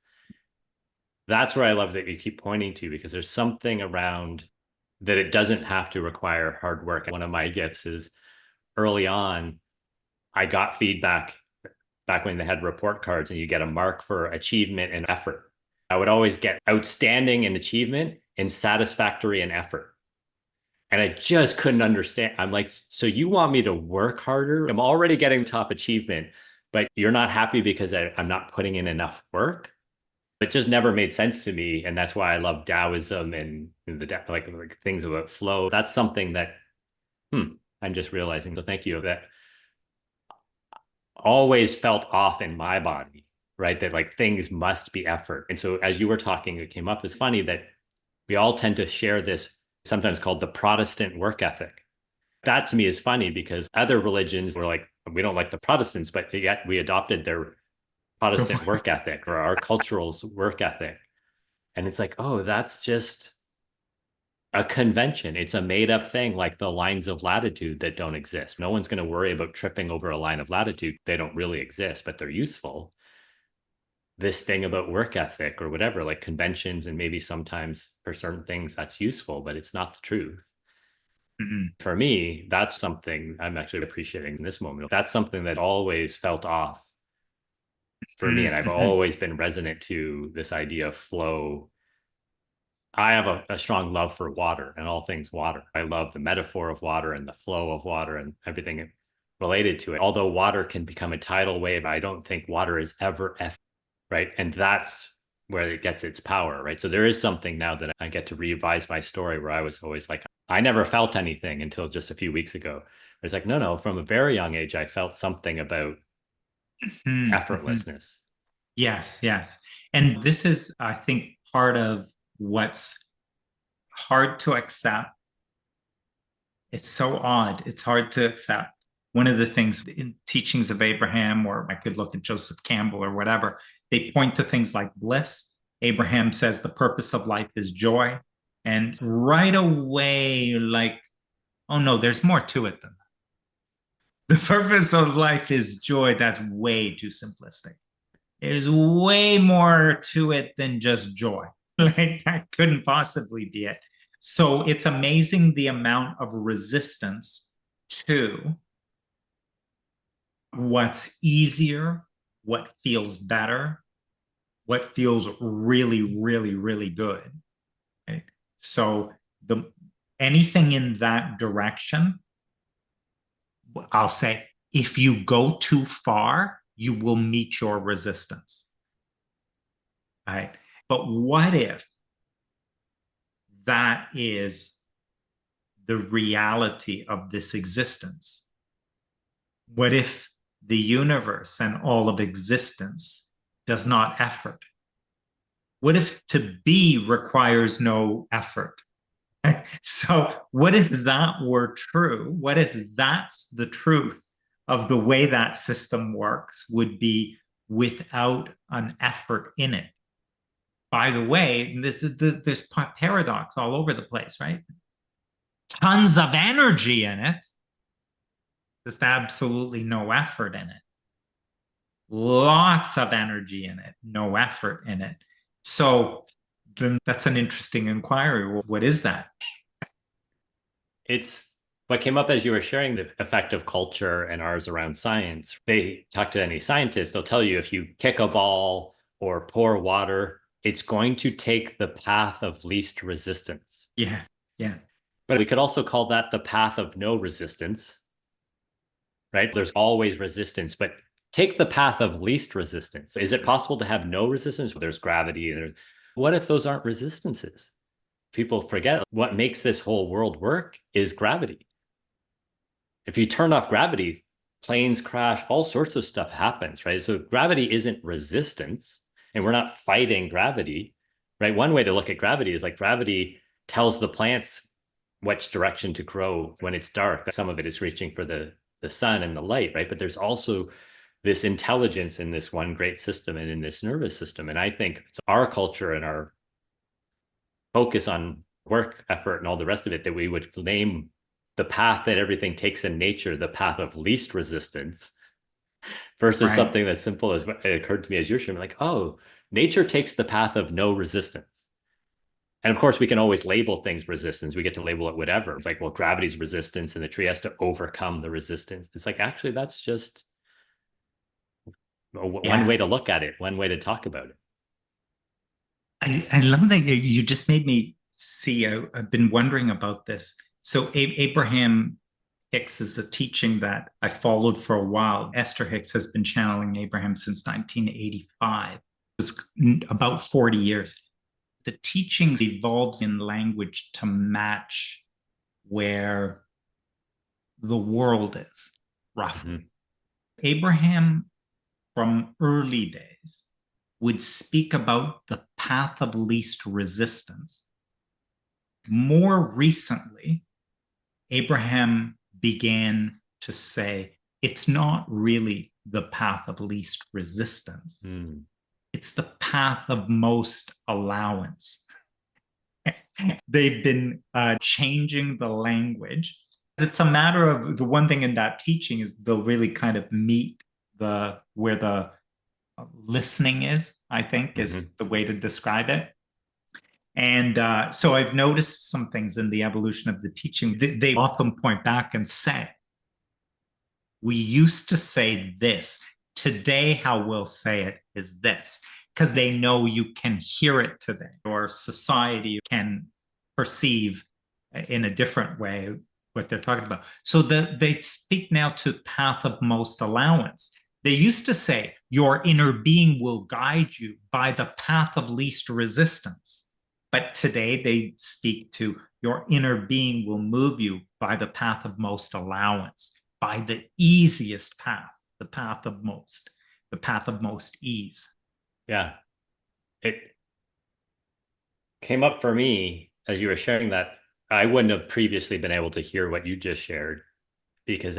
That's where I love that you keep pointing to, because there's something around that it doesn't have to require hard work. One of my gifts is early on, I got feedback back when they had report cards and you get a mark for achievement and effort. I would always get outstanding in achievement and satisfactory in effort. And I just couldn't understand. I'm like, so you want me to work harder? I'm already getting top achievement, but you're not happy because I'm not putting in enough work? It just never made sense to me. And that's why I love Taoism and the like things about flow. That's something that I'm just realizing. So thank you. That always felt off in my body, right? That like things must be effort. And so as you were talking, it came up. It's funny that we all tend to share this, sometimes called the Protestant work ethic. That to me is funny because other religions were like, we don't like the Protestants, but yet we adopted their Protestant work ethic or our cultural work ethic. And it's like, oh, that's just a convention. It's a made up thing, like the lines of latitude that don't exist. No one's going to worry about tripping over a line of latitude. They don't really exist, but they're useful. This thing about work ethic or whatever, like conventions, and maybe sometimes for certain things that's useful, but it's not the truth. Mm-hmm. For me, that's something I'm actually appreciating in this moment. That's something that always felt off for me. And I've always been resonant to this idea of flow. I have a strong love for water and all things water. I love the metaphor of water and the flow of water and everything related to it. Although water can become a tidal wave, I don't think water is ever right. And that's where it gets its power, right? So there is something now that I get to revise my story where I was always like, I never felt anything until just a few weeks ago. It's like, no, from a very young age, I felt something about effortlessness. Yes, yes. And this is, I think, part of what's hard to accept. It's so odd. It's hard to accept. One of the things in teachings of Abraham, or I could look at Joseph Campbell or whatever, they point to things like bliss. Abraham says the purpose of life is joy. And right away, you're like, oh no, there's more to it than that. The purpose of life is joy. That's way too simplistic. There's way more to it than just joy. Like that couldn't possibly be it. So it's amazing the amount of resistance to what's easier, what feels better, what feels really, really, really good. Right? So the anything in that direction, I'll say, if you go too far, you will meet your resistance. Right? But what if that is the reality of this existence? What if the universe and all of existence does not effort? What if to be requires no effort? So, what if that were true? What if that's the truth of the way that system works, would be without an effort in it? By the way, there's paradox all over the place, right? Tons of energy in it, just absolutely no effort in it. Lots of energy in it, no effort in it. So then that's an interesting inquiry. What is that? It's what came up as you were sharing the effect of culture and ours around science. They talk to any scientist, they'll tell you if you kick a ball or pour water, it's going to take the path of least resistance. Yeah, yeah. But we could also call that the path of no resistance, right? There's always resistance, but take the path of least resistance. Is it possible to have no resistance? There's gravity. What if those aren't resistances? People forget what makes this whole world work is gravity. If you turn off gravity, planes crash, all sorts of stuff happens, right? So gravity isn't resistance, and we're not fighting gravity, right? One way to look at gravity is like gravity tells the plants which direction to grow when it's dark. Some of it is reaching for the sun and the light, right? But there's also this intelligence in this one great system and in this nervous system. And I think it's our culture and our focus on work effort and all the rest of it that we would name the path that everything takes in nature the path of least resistance versus Right. something as simple as what it occurred to me as you're sharing, like, oh, nature takes the path of no resistance. And of course, we can always label things resistance. We get to label it whatever. It's like, well, gravity's resistance and the tree has to overcome the resistance. It's like, actually, that's just one Yeah. way to look at it, one way to talk about it. I love that you just made me see. I've been wondering about this. So, Abraham Hicks is a teaching that I followed for a while. Esther Hicks has been channeling Abraham since 1985. It was about 40 years. The teachings evolves in language to match where the world is, roughly. Mm-hmm. Abraham, from early days, would speak about the path of least resistance. More recently, Abraham began to say it's not really the path of least resistance. It's the path of most allowance. They've been changing the language. It's a matter of the one thing in that teaching is they'll really kind of meet where the listening is, I think, is the way to describe it. And so I've noticed some things in the evolution of the teaching. They often point back and say, we used to say this. Today, how we'll say it is this, because they know you can hear it today, or society can perceive in a different way what they're talking about. So they speak now to path of most allowance. They used to say, your inner being will guide you by the path of least resistance. But today they speak to your inner being will move you by the path of most allowance, by the easiest path, the path of most ease. Yeah. It came up for me as you were sharing that. I wouldn't have previously been able to hear what you just shared, because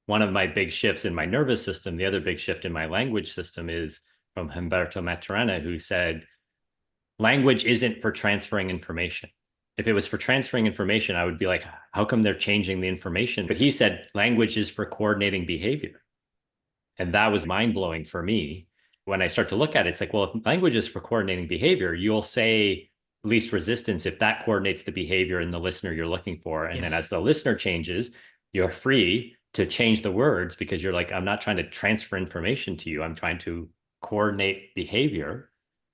one of my big shifts in my nervous system, the other big shift in my language system, is from Humberto Maturana, who said, language isn't for transferring information. If it was for transferring information, I would be like, how come they're changing the information? But he said, language is for coordinating behavior. And that was mind-blowing for me. When I start to look at it, it's like, well, if language is for coordinating behavior, you'll say least resistance if that coordinates the behavior in the listener you're looking for. And then as the listener changes, you're free to change the words because you're like, I'm not trying to transfer information to you. I'm trying to coordinate behavior.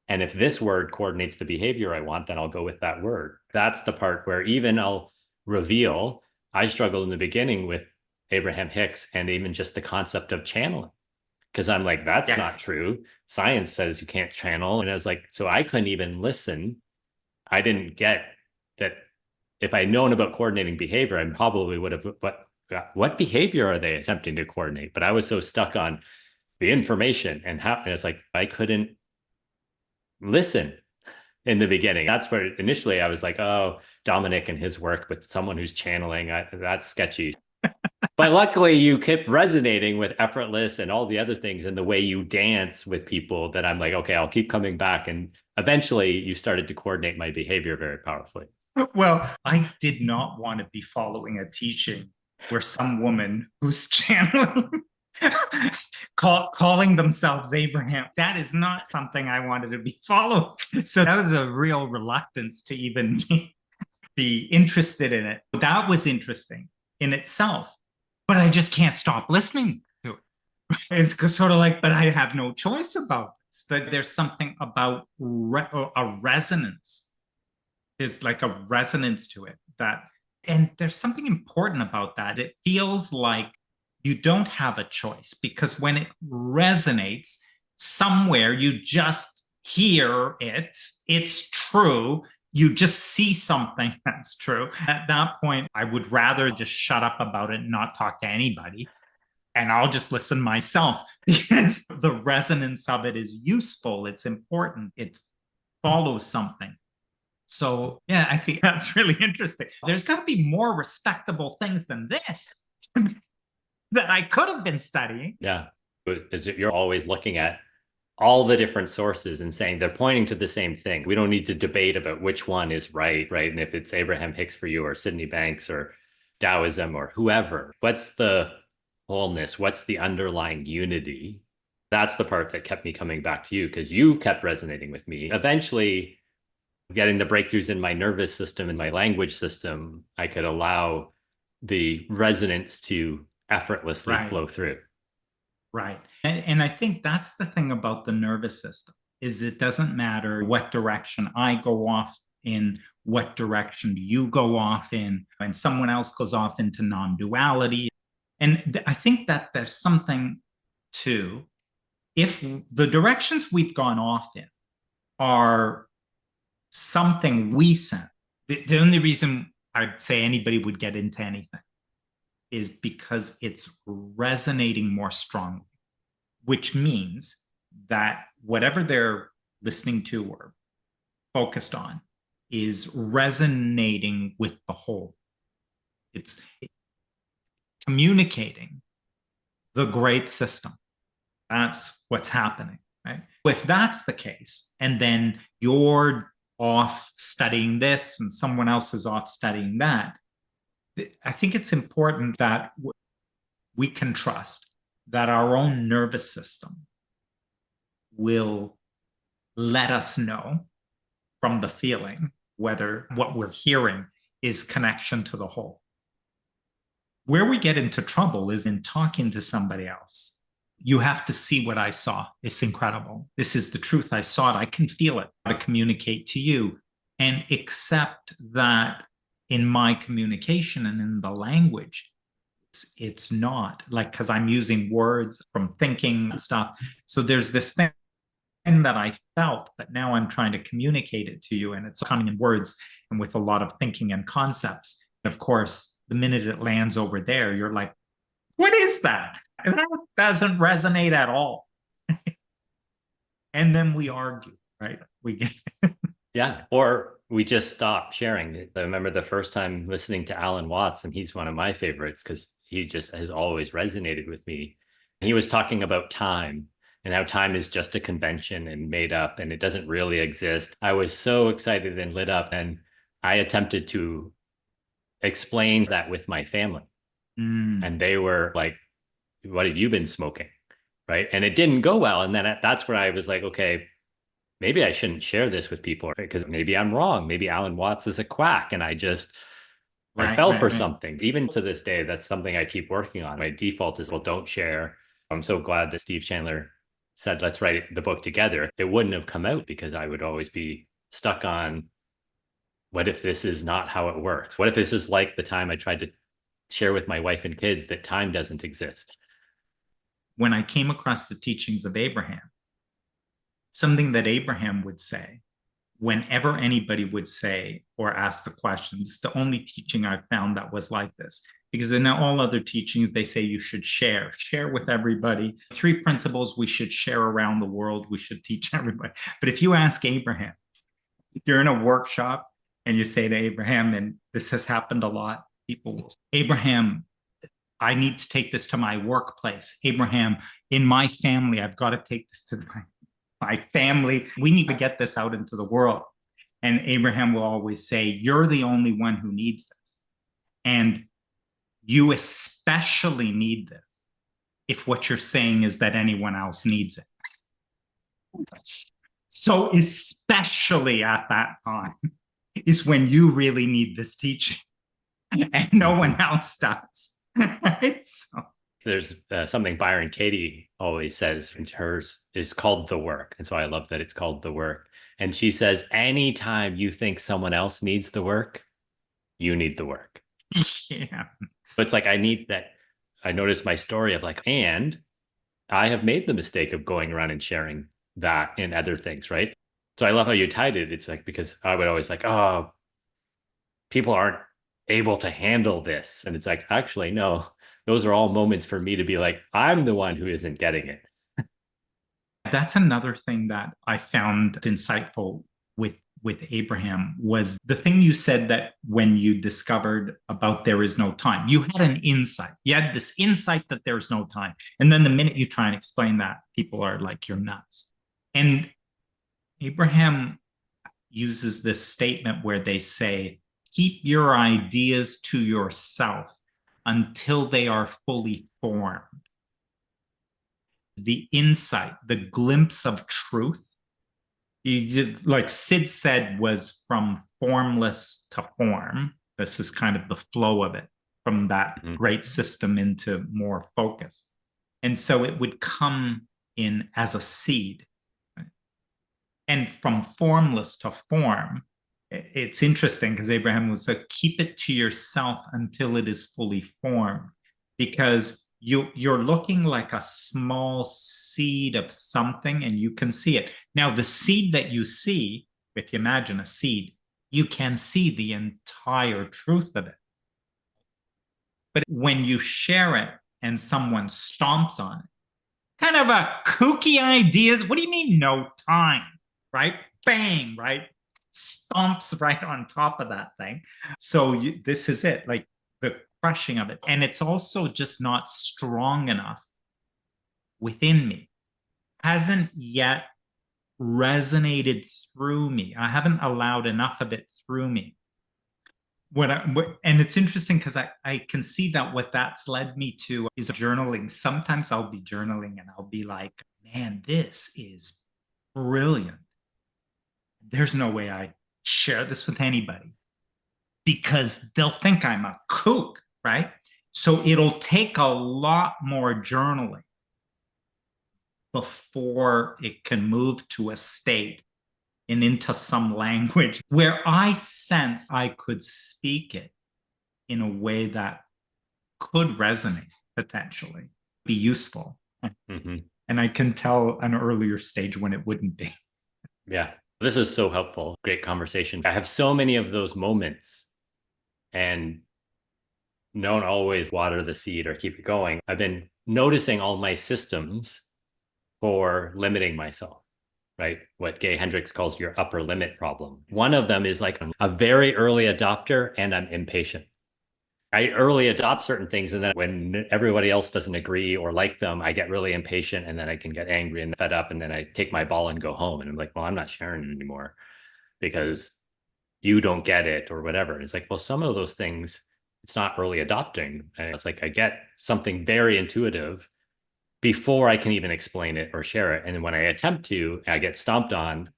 And if this word coordinates the behavior I want, then I'll go with that word. That's the part where even I'll reveal I struggled in the beginning with Abraham Hicks and even just the concept of channeling. Because I'm like, that's Yes. not true. Science says you can't channel. And I was like, so I couldn't even listen. I didn't get that if I'd known about coordinating behavior, I probably would have, what behavior are they attempting to coordinate? But I was so stuck on the information and how, and it's like, I couldn't listen in the beginning. That's where initially I was like, oh, Dominic and his work with someone who's channeling, that's sketchy. But luckily you kept resonating with Effortless and all the other things and the way you dance with people that I'm like, okay, I'll keep coming back. And eventually you started to coordinate my behavior very powerfully. Well, I did not want to be following a teaching where some woman who's channeling calling themselves Abraham. That is not something I wanted to be following. So that was a real reluctance to even be interested in it. That was interesting in itself, but I just can't stop listening to it. It's sort of like, but I have no choice about this. That there's something about a resonance. There's like a resonance to it that, and there's something important about that. It feels like you don't have a choice because when it resonates somewhere, you just hear it. It's true. You just see something that's true. At that point, I would rather just shut up about it and not talk to anybody. And I'll just listen myself because the resonance of it is useful. It's important. It follows something. So, yeah, I think that's really interesting. There's got to be more respectable things than this that I could have been studying. Yeah. Because you're always looking at all the different sources and saying they're pointing to the same thing. We don't need to debate about which one is right, right? And if it's Abraham Hicks for you or Sydney Banks or Taoism or whoever, what's the wholeness? What's the underlying unity? That's the part that kept me coming back to you because you kept resonating with me. Eventually, getting the breakthroughs in my nervous system and my language system, I could allow the resonance to effortlessly Right. flow through. Right. And I think that's the thing about the nervous system is it doesn't matter what direction I go off in, what direction you go off in, and someone else goes off into non-duality. And I think that there's something to, if the directions we've gone off in are something we sent, the only reason I'd say anybody would get into anything is because it's resonating more strongly, which means that whatever they're listening to or focused on is resonating with the whole. It's communicating the great system. That's what's happening, right? If that's the case, and then you're off studying this and someone else is off studying that, I think it's important that we can trust that our own nervous system will let us know from the feeling whether what we're hearing is connection to the whole. Where we get into trouble is in talking to somebody else. You have to see what I saw. It's incredible. This is the truth. I saw it. I can feel it. To communicate to you and accept that in my communication and in the language, it's not like because I'm using words from thinking and stuff. So there's this thing that I felt, but now I'm trying to communicate it to you, and it's coming in words and with a lot of thinking and concepts. And of course, the minute it lands over there, you're like, what is that? That doesn't resonate at all. And then we argue, right? We get Yeah. Or we just stop sharing. I remember the first time listening to Alan Watts, and he's one of my favorites because he just has always resonated with me. He was talking about time and how time is just a convention and made up and it doesn't really exist. I was so excited and lit up, and I attempted to explain that with my family. And they were like, what have you been smoking? Right. And it didn't go well. And then that's where I was like, okay, maybe I shouldn't share this with people because maybe I'm wrong. Maybe Alan Watts is a quack. And I just I Right, fell right, for right. something. Even to this day, that's something I keep working on. My default is, well, don't share. I'm so glad that Steve Chandler said, let's write the book together. It wouldn't have come out because I would always be stuck on, what if this is not how it works? What if this is like the time I tried to share with my wife and kids that time doesn't exist? When I came across the teachings of Abraham, something that Abraham would say whenever anybody would say or ask the questions, the only teaching I found that was like this. Because in all other teachings, they say you should share with everybody. 3 principles we should share around the world, we should teach everybody. But if you ask Abraham, you're in a workshop and you say to Abraham, and this has happened a lot, people will say, Abraham, I need to take this to my workplace. Abraham, in my family, I've got to take this to my family. We need to get this out into the world. And Abraham will always say, you're the only one who needs this. And you especially need this if what you're saying is that anyone else needs it. So, especially at that time is when you really need this teaching and no one else does. Right? So, There's something Byron Katie always says, and hers is called The Work. And so I love that it's called The Work. And she says, anytime you think someone else needs the work, you need the work. yeah. But it's like, I need that. I noticed my story of like, and I have made the mistake of going around and sharing that in other things, right? So I love how you tied it. It's like, because I would always like, oh, people aren't able to handle this. And it's like, actually, no, those are all moments for me to be like, I'm the one who isn't getting it. That's another thing that I found insightful with Abraham was the thing you said that when you discovered about there is no time, you had an insight. You had this insight that there's no time. And then the minute you try and explain that, people are like, you're nuts. And Abraham uses this statement where they say, keep your ideas to yourself until they are fully formed. The insight, the glimpse of truth, like Sid said, was from formless to form. This is kind of the flow of it from that great system into more focus. And so it would come in as a seed. And from formless to form, it's interesting because Abraham was like, keep it to yourself until it is fully formed, because you're looking like a small seed of something and you can see it. Now, the seed that you see, if you imagine a seed, you can see the entire truth of it. But when you share it and someone stomps on it, kind of a kooky ideas. What do you mean no time? Right? Bang, right? Stomps right on top of that thing. So this is it, like the crushing of it. And it's also just not strong enough within me. Hasn't yet resonated through me. I haven't allowed enough of it through me. And it's interesting because I can see that what that's led me to is journaling. Sometimes I'll be journaling and I'll be like, man, this is brilliant. There's no way I share this with anybody because they'll think I'm a kook, right? So it'll take a lot more journaling before it can move to a state and into some language where I sense I could speak it in a way that could resonate potentially, be useful. Mm-hmm. And I can tell an earlier stage when it wouldn't be. Yeah. This is so helpful. Great conversation. I have so many of those moments and don't always water the seed or keep it going. I've been noticing all my systems for limiting myself, right? What Gay Hendricks calls your upper limit problem. One of them is like a very early adopter and I'm impatient. I early adopt certain things. And then when everybody else doesn't agree or like them, I get really impatient and then I can get angry and fed up. And then I take my ball and go home. And I'm like, well, I'm not sharing it anymore because you don't get it or whatever. And it's like, well, some of those things, it's not early adopting. And it's like, I get something very intuitive before I can even explain it or share it. And then when I attempt to, I get stomped on.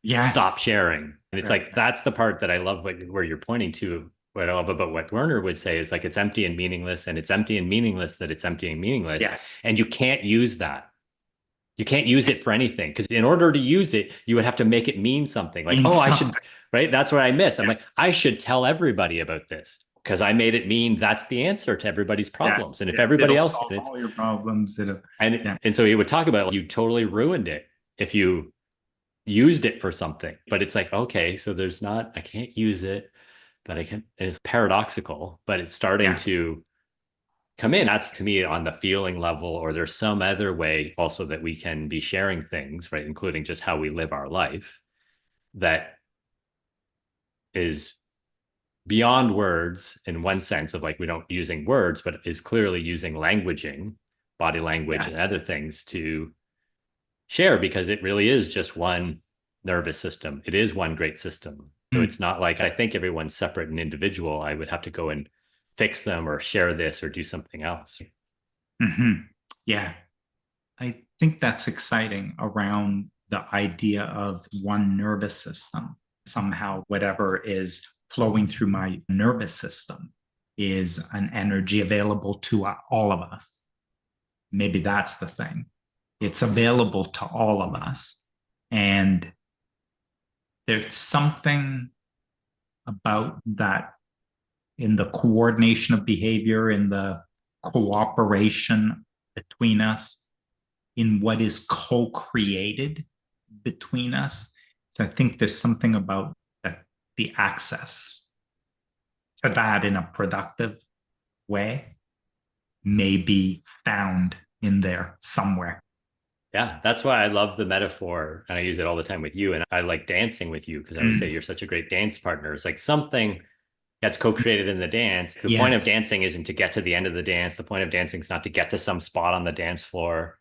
Yes. Stop sharing. And it's like, that's the part that I love where you're pointing to what I love about what Werner would say is like it's empty and meaningless, and it's empty and meaningless that it's empty and meaningless. Yes. And you can't use that. You can't use it for anything because in order to use it, you would have to make it mean something. Like, Means oh, I something. should, right? That's what I missed. I'm Yeah. like, I should tell everybody about this because I made it mean that's the answer to everybody's Yeah. problems. And if Yes. everybody It'll else, solve and it's all your problems. It'll, and yeah. and so he would talk about you totally ruined it if you used it for something. But it's like, okay, so there's not, I can't use it, but I can, and it's paradoxical, but it's starting Yeah. to come in. That's to me on the feeling level, or there's some other way also that we can be sharing things, right? Including just how we live our life that is beyond words in one sense of like we don't using words, but is clearly using languaging, body language, and Yes. other things to share because it really is just one nervous system. It is one great system. So Mm. it's not like I think everyone's separate and individual. I would have to go and fix them or share this or do something else. Mm-hmm. Yeah. I think that's exciting around the idea of one nervous system. Somehow, whatever is flowing through my nervous system is an energy available to all of us. Maybe that's the thing. It's available to all of us. And there's something about that in the coordination of behavior, in the cooperation between us, in what is co-created between us. So I think there's something about that, the access to that in a productive way may be found in there somewhere. Yeah, that's why I love the metaphor and I use it all the time with you. And I like dancing with you because I always say Mm. you're such a great dance partner. It's like something that's co-created in the dance. The point of Yes. dancing isn't to get to the end of the dance. The point of dancing is not to get to some spot on the dance floor.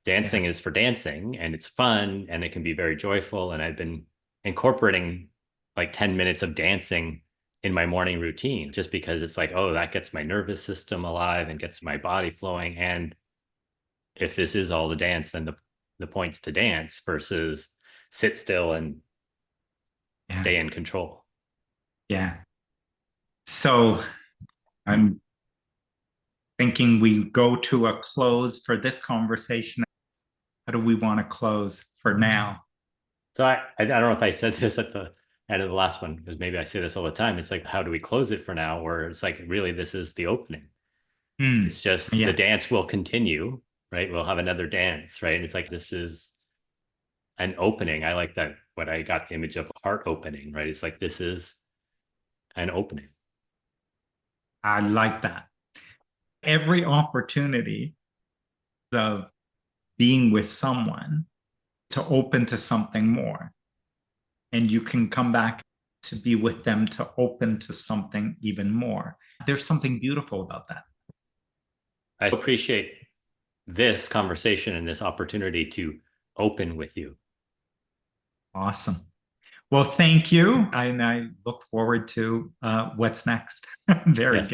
Dancing Yes. is for dancing and it's fun and it can be very joyful. And I've been incorporating like 10 minutes of dancing in my morning routine just because it's like, oh, that gets my nervous system alive and gets my body flowing. And if this is all the dance, then the point's to dance versus sit still and Yeah. stay in control. Yeah. So I'm thinking we go to a close for this conversation. How do we want to close for now? So I don't know if I said this at the end of the last one, because maybe I say this all the time. It's like, how do we close it for now? Where it's like, really, this is the opening. Mm. It's just the Yes. dance will continue, right? We'll have another dance, right? And it's like, this is an opening. I like that, what I got the image of heart opening, right? It's like, this is an opening. I like that. Every opportunity of being with someone to open to something more. And you can come back to be with them to open to something even more. There's something beautiful about that. I appreciate this conversation and this opportunity to open with you. Awesome. Well, thank you. And I look forward to what's next. Very Yes. good.